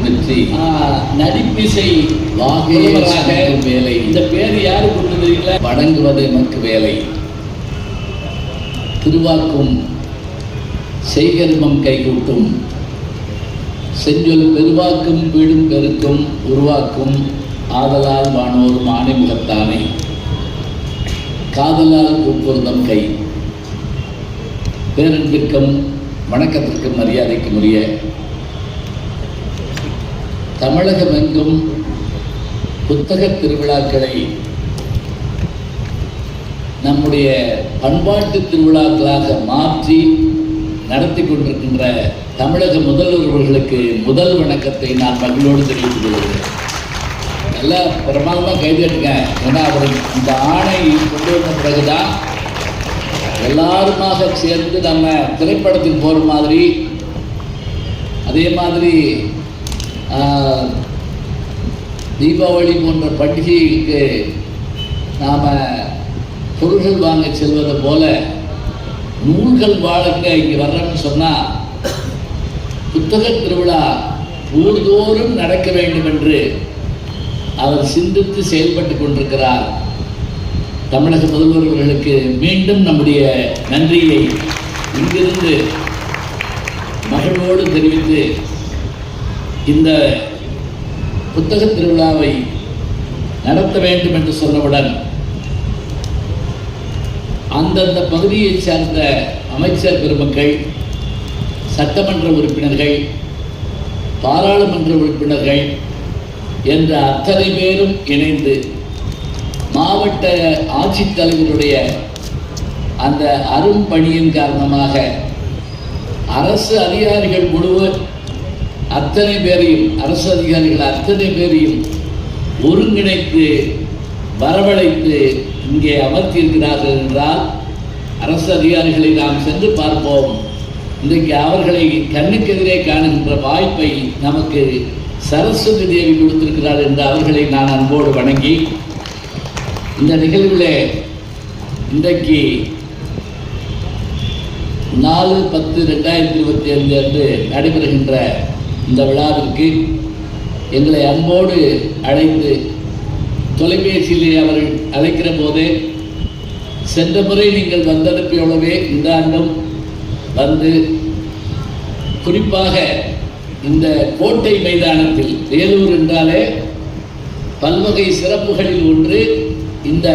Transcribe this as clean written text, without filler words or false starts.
வெற்றி நடிப்பிசை வேலை. இந்த பேர் யாரு கொண்டு தெரியுங்களா? வணங்குவது எமக்கு வேலை. திருவாக்கும் செய்கர்மம் கைகூட்டும் செஞ்சொல் பெருவாக்கும் வீடும் பெருக்கும் உருவாக்கும் ஆதலால் வானோரும் ஆணைமுகத்தானே காதலால் கூப்பொருந்தம் கை. பேரன்பிற்கும் வணக்கத்திற்கும் மரியாதைக்கும் உரிய தமிழகமெங்கும் புத்தக திருவிழாக்களை நம்முடைய பண்பாட்டு திருவிழாக்களாக மாற்றி நடத்தி கொண்டிருக்கின்ற தமிழக முதல்வர்களுக்கு முதல் வணக்கத்தை நான் மகிழ்வோடு தெரிவித்துக் கொள்கிறேன். நல்லா பிரமாதமாக கைதட்டுங்க. ஏன்னா அவர் இந்த ஆணை கொண்டு வந்த பிறகுதான் எல்லாருமாக சேர்ந்து நம்ம திரைப்படத்துக்கு போகிற மாதிரி, அதே மாதிரி தீபாவளி போன்ற பண்டிகைக்கு நாம் பொருள்கள் வாங்க செல்வதை போல நூல்கள் வாழங்க இங்கே வர்றோம்னு சொன்னால் புத்தக திருவிழா ஊர்தோறும் நடக்க வேண்டும் என்று அவர் சிந்தித்து செயல்பட்டு கொண்டிருக்கிறார். தமிழக முதல்வர்களுக்கு மீண்டும் நம்முடைய நன்றியை இங்கிருந்து மகிழ்வோடு தெரிவித்து இந்த புத்தக திருவிழாவை நடத்த வேண்டும் என்று சொன்னவுடன் அந்தந்த பகுதியை சார்ந்த அமைச்சர் பெருமக்கள், சட்டமன்ற உறுப்பினர்கள், பாராளுமன்ற உறுப்பினர்கள் என்ற அத்தனை பேரும் இணைந்து மாவட்ட ஆட்சித்தலைவருடைய அந்த அரும்பணியின் காரணமாக அரசு அதிகாரிகள் முழுவதும் அத்தனை பேரையும், அரசு அதிகாரிகள் அத்தனை பேரையும் ஒருங்கிணைத்து வரவழைத்து இங்கே அமர்த்தியிருக்கிறார்கள் என்றால் அரசு அதிகாரிகளை நாம் சென்று பார்ப்போம். இன்றைக்கு அவர்களை கண்ணுக்கெதிரே காணுகின்ற வாய்ப்பை நமக்கு சரஸ்வதி தேவி கொடுத்திருக்கிறார் என்று அவர்களை நான் அன்போடு வணங்கி, இந்த நிகழ்வில் இன்றைக்கு 4/10/2025 அன்று நடைபெறுகின்ற இந்த விழாவிற்கு எங்களை அன்போடு அழைத்து தொலைபேசியிலே அவர்கள் அழைக்கிற போதே, சென்ற முறை நீங்கள் வந்தனுப்பியோடவே இந்த ஆண்டும் வந்து குறிப்பாக இந்த கோட்டை மைதானத்தில், வேலூர் என்றாலே பல்வகை சிறப்புகளில் ஒன்று இந்த